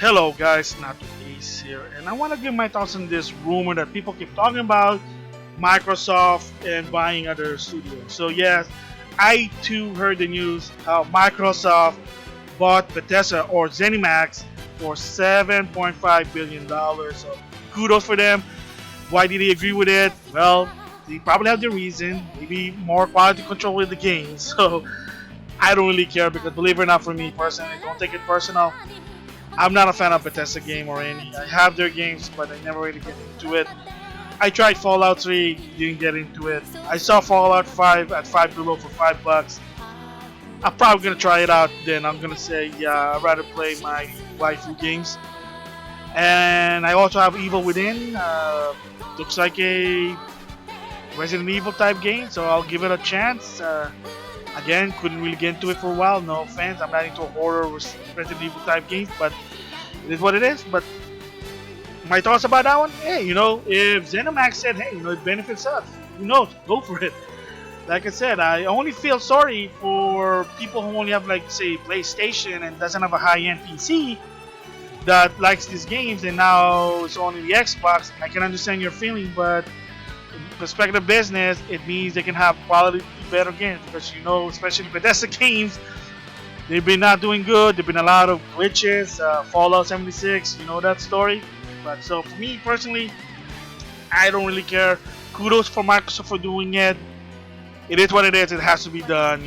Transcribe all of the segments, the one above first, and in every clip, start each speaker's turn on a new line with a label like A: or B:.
A: Hello guys, Nato Ace here, and I want to give my thoughts on this rumor that people keep talking about Microsoft and buying other studios. So yes, I too heard the news how Microsoft bought Bethesda or ZeniMax for $7.5 billion dollars. So kudos for them. Why did they agree with it? Well, they probably have their reason. Maybe more quality control with the game. So I don't really care because believe it or not, for me personally, don't take it personal. I'm not a fan of Bethesda game or any. I have their games, but I never really get into it. I tried Fallout 3, didn't get into it. I saw Fallout 5 at Five Below for $5. I'm probably gonna try it out. Then I'm gonna say, yeah, I'd rather play my waifu games. And I also have Evil Within. Looks like a Resident Evil type game, so I'll give it a chance. Again, couldn't really get into it for a while. No offense, I'm not into horror or Resident Evil type games, but it is what it is. But my thoughts about that one, hey, if ZeniMax said, hey, it benefits us, who knows, go for it. Like I said, I only feel sorry for people who only have, like, say, PlayStation and doesn't have a high-end PC that likes these games, and now it's only the Xbox. I can understand your feeling, but in perspective business, it means they can have quality better games because especially Bethesda games, they've been not doing good. There've been a lot of glitches. Fallout 76, you know that story. But so for me personally, I don't really care. Kudos for Microsoft for doing it. It is what it is. It has to be done,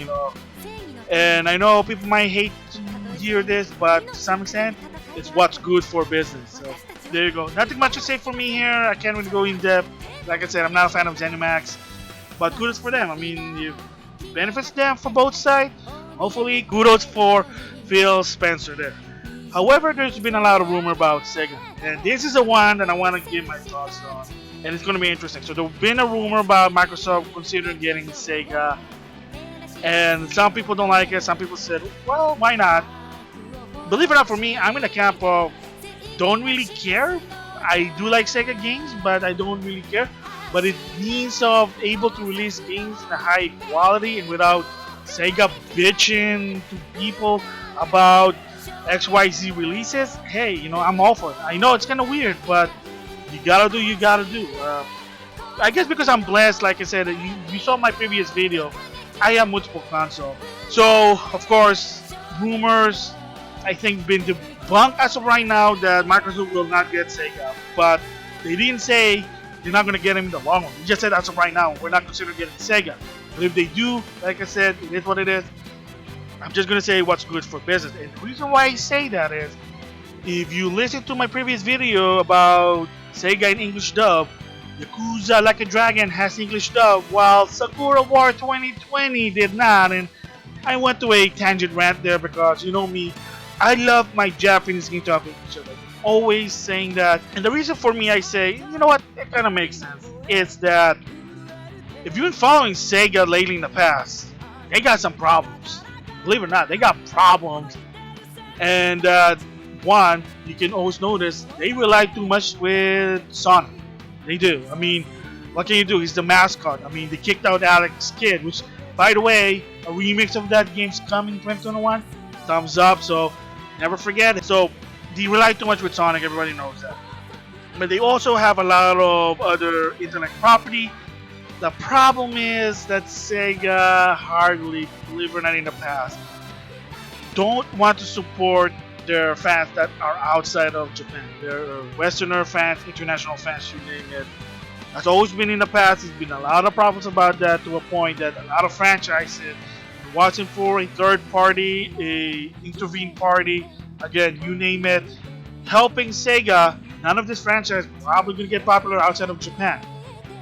A: And I know people might hate to hear this, but to some extent, it's what's good for business. So there you go. Nothing much to say for me here. I can't really go in depth. Like I said, I'm not a fan of ZeniMax, but kudos for them. I mean, it benefits them for both sides. Hopefully, kudos for Phil Spencer there. However, there's been a lot of rumor about Sega, and this is the one that I want to give my thoughts on, and it's going to be interesting. So there's been a rumor about Microsoft considering getting Sega, and some people don't like it. Some people said, well, why not? Believe it or not, for me, I'm in the camp of don't really care. I do like Sega games, but I don't really care. But it means of able to release games in a high quality and without Sega bitching to people about XYZ releases. Hey, I'm all for it. I know it's kind of weird, but you gotta do. I guess because I'm blessed, like I said, you saw my previous video. I have multiple consoles, so of course, rumors I think been debunked as of right now that Microsoft will not get Sega, but they didn't say they're not going to get him in the long run. They just said as of right now we're not considering getting Sega. But if they do, like I said, it is what it is. I'm just going to say what's good for business. And the reason why I say that is, if you listen to my previous video about Sega in English dub, Yakuza Like a Dragon has English dub, while Sakura War 2020 did not. And I went to a tangent rant there because, me, I love my Japanese game talking to each other. Always saying that. And the reason for me I say, you know what, it kind of makes sense. It's that if you've been following Sega lately in the past, they got some problems. Believe it or not, they got problems. And one, you can always notice, they rely too much with Sonic. They do. I mean, what can you do? He's the mascot. I mean, they kicked out Alex Kidd, which, by the way, a remix of that game's coming in 2021. Thumbs up, so never forget it. So they rely too much with Sonic, everybody knows that. But they also have a lot of other intellectual property. The problem is that Sega hardly, believe it or not, in the past, don't want to support their fans that are outside of Japan. They're Westerner fans, international fans, you name it. That's always been in the past. There's been a lot of problems about that, to a point that a lot of franchises watching for a third party, a intervene party, again, you name it, helping Sega. None of this franchise probably going to get popular outside of Japan.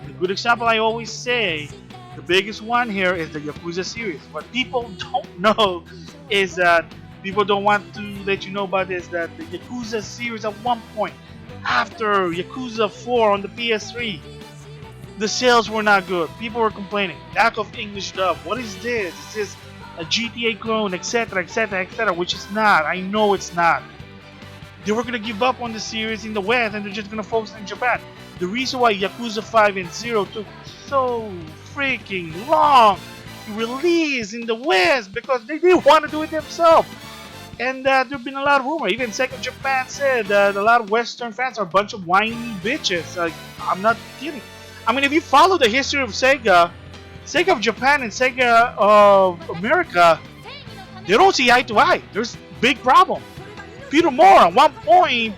A: And a good example I always say, the biggest one here is the Yakuza series. What people don't know is that people don't want to let you know about this, that the Yakuza series at one point, after Yakuza 4 on the PS3, the sales were not good. People were complaining. Lack of English dub. What is this? Is this a GTA clone, etc., etc., etc., which is not. I know it's not. They were going to give up on the series in the West and they're just going to focus in Japan. The reason why Yakuza 5 and 0 took so freaking long to release in the West because they didn't want to do it themselves. And there've been a lot of rumor. Even Sega Japan said that a lot of Western fans are a bunch of whiny bitches. Like, I'm not kidding. I mean, if you follow the history of Sega, Sega of Japan and Sega of America, they don't see eye to eye. There's big problem. Peter Moore at one point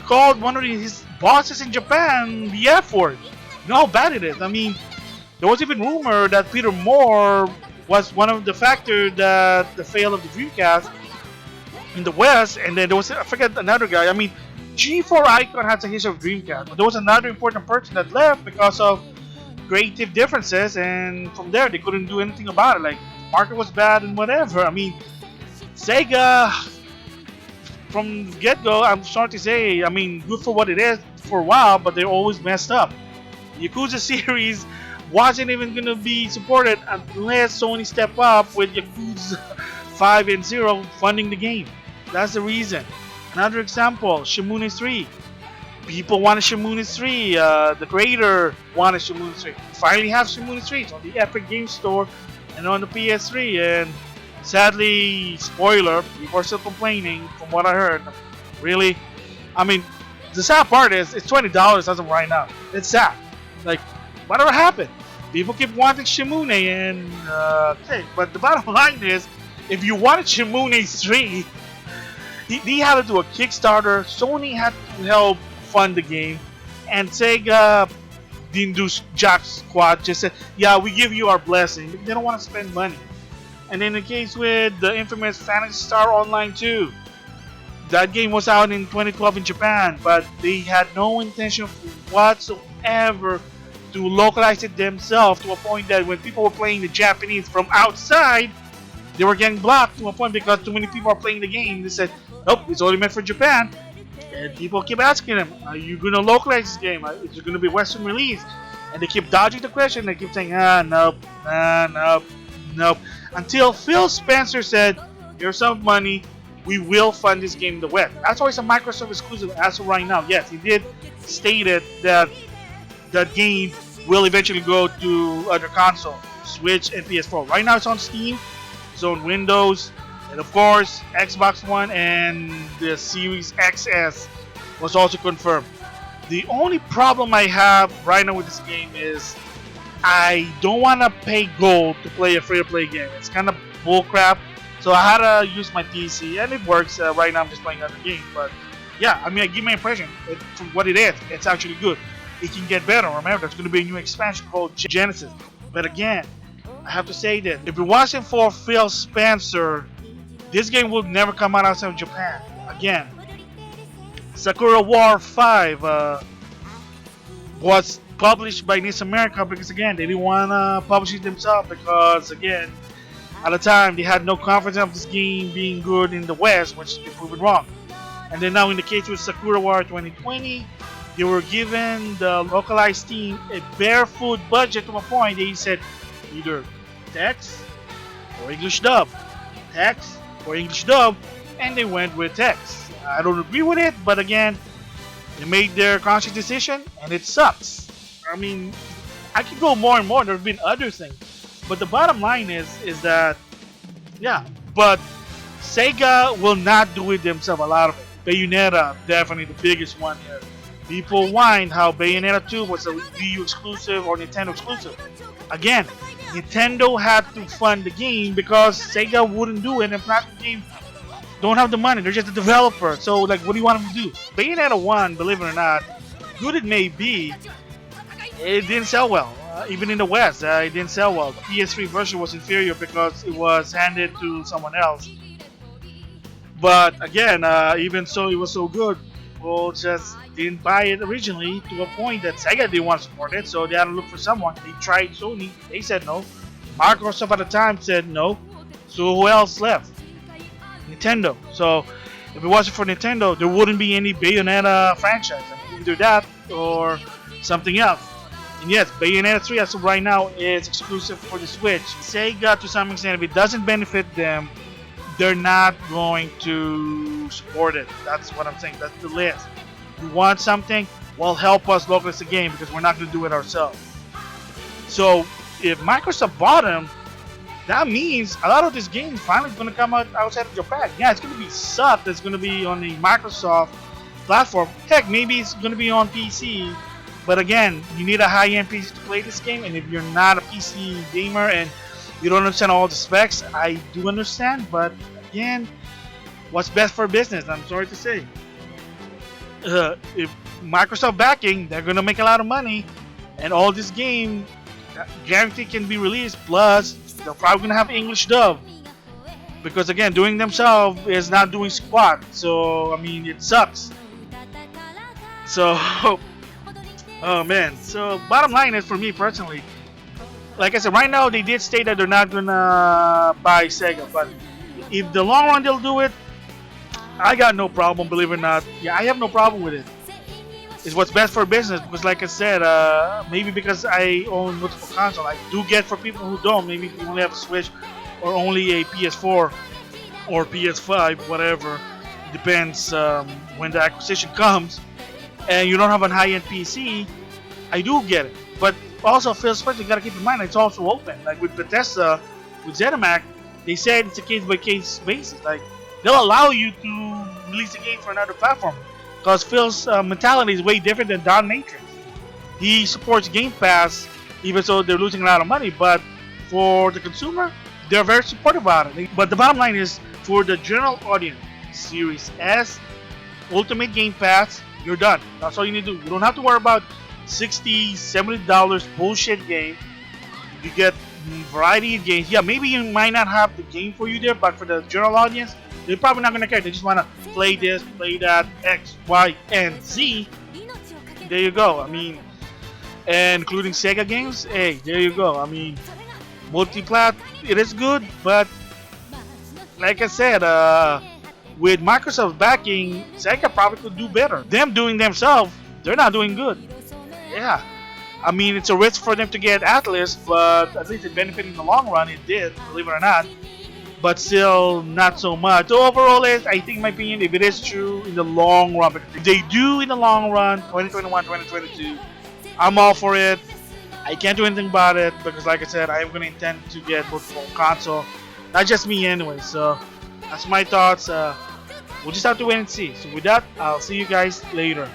A: called one of his bosses in Japan the F word. You know how bad it is. I mean, there was even rumor that Peter Moore was one of the factors that the fail of the Dreamcast in the West, and then there was, I forget, another guy. I mean, G4 Icon has a history of Dreamcast, but there was another important person that left because of creative differences, and from there they couldn't do anything about it. Like, market was bad and whatever. I mean, Sega from get-go, I'm sorry to say, I mean, good for what it is for a while, but they always messed up. Yakuza series wasn't even gonna be supported unless Sony step up with Yakuza 5 and 0 funding the game. That's the reason. Another example, Shimune 3. People wanted Shimune 3. The creator wanted Shimune 3. Finally have Shimune 3. It's on the Epic Games Store and on the PS3. And sadly, spoiler, people are still complaining from what I heard. Really? I mean, the sad part is it's $20 as of right now. It's sad. Like, whatever happened? People keep wanting Shimune and okay, but the bottom line is, if you wanted Shimune 3, they had to do a Kickstarter. Sony had to help fund the game, and Sega didn't do jack squat. Just said, "Yeah, we give you our blessing." They don't want to spend money. And in the case with the infamous Phantasy Star Online 2, that game was out in 2012 in Japan, but they had no intention whatsoever to localize it themselves, to a point that when people were playing the Japanese from outside, they were getting blocked to a point because too many people are playing the game. They said, nope, it's only meant for Japan. And people keep asking them, are you going to localize this game? Is it going to be Western release? And they keep dodging the question. They keep saying, nope. Until Phil Spencer said, here's some money, we will fund this game in the West. That's why it's a Microsoft exclusive as of right now. Yes, he did state it that that game will eventually go to other consoles, Switch and PS4. Right now it's on Steam, it's on Windows, and of course Xbox One and the Series XS was also confirmed. The only problem I have right now with this game is I don't want to pay gold to play a free-to-play game. It's kind of bullcrap. So I had to use my PC, and it works. Right now I'm just playing other game, but yeah, I mean, I give my impression. From what it is, it's actually good. It can get better. Remember, there's going to be a new expansion called Genesis. But again, I have to say that if it wasn't for Phil Spencer, this game would never come out outside of Japan. Again, Sakura War 5 was published by NIS America because, again, they didn't want to publish it themselves because, again, at the time they had no confidence of this game being good in the West, which they proved wrong. And then now in the case with Sakura War 2020, they were given the localized team a barefoot budget to a point. They said either text or English dub. Text or English dub, and they went with text. I don't agree with it, but again, they made their conscious decision, and it sucks. I mean, I could go more and more. There have been other things. But the bottom line is that, yeah, but Sega will not do it themselves, a lot of it. Bayonetta, definitely the biggest one here. People whine how Bayonetta 2 was a Wii U exclusive or Nintendo exclusive. Again, Nintendo had to fund the game because Sega wouldn't do it, and Platinum Games don't have the money. They're just a developer. So, like, what do you want them to do? Bayonetta 1, believe it or not, good it may be, it didn't sell well. Even in the West, it didn't sell well. The PS3 version was inferior because it was handed to someone else. But again, even so, it was so good. People just didn't buy it originally, to a point that Sega didn't want to support it, so they had to look for someone. They tried Sony, they said no. Microsoft at the time said no. So who else left? Nintendo. So if it wasn't for Nintendo, there wouldn't be any Bayonetta franchise. I mean, either that or something else. And yes, Bayonetta 3 as of right now is exclusive for the Switch. Sega, to some extent, if it doesn't benefit them, they're not going to support it. That's what I'm saying. That's the list. You want something? Well, help us localize the game because we're not going to do it ourselves. So if Microsoft bought them, that means a lot of this game finally is going to come out outside of Japan. Yeah, it's going to be sucked. It's going to be on the Microsoft platform. Heck, maybe it's going to be on PC. But again, you need a high-end PC to play this game. And if you're not a PC gamer and you don't understand all the specs, I do understand. But again, what's best for business? I'm sorry to say. If Microsoft backing, they're going to make a lot of money. And all this game guaranteed can be released. Plus, they're probably going to have English dub. Because again, doing themselves is not doing squat. So, I mean, it sucks. So, oh man. So, bottom line is for me personally, like I said, right now they did state that they're not going to buy Sega. But if the long run they'll do it, I got no problem, believe it or not. Yeah, I have no problem with it. It's what's best for business because, like I said, maybe because I own multiple consoles, I do get for people who don't. Maybe you only have a Switch or only a PS4 or PS5, whatever. Depends when the acquisition comes. And you don't have a high-end PC, I do get it. But also, Phil Spencer, you gotta keep in mind it's also open. Like with Bethesda, with ZeniMax, they said it's a case-by-case basis. Like they'll allow you to release a game for another platform. Because Phil's mentality is way different than Don Matrix. He supports Game Pass, even though they're losing a lot of money. But for the consumer, they're very supportive about it. But the bottom line is, for the general audience, Series S, Ultimate Game Pass, you're done. That's all you need to do. You don't have to worry about $60, $70 bullshit game. You get variety of games. Yeah, maybe you might not have the game for you there, but for the general audience, they're probably not going to care. They just want to play this, play that, X, Y, and Z. There you go. I mean, and including Sega games, hey, there you go. I mean, multi-plat, it is good, but like I said, with Microsoft backing, Sega probably could do better. Them doing themselves, they're not doing good. Yeah. I mean, it's a risk for them to get Atlas, but at least it benefited in the long run. It did, believe it or not. But still, not so much. So overall, I think, in my opinion, if it is true in the long run, if they do in the long run, 2021, 2022, I'm all for it. I can't do anything about it because, like I said, I am going to intend to get multiple console. Not just me anyway. So that's my thoughts. We'll just have to wait and see. So with that, I'll see you guys later.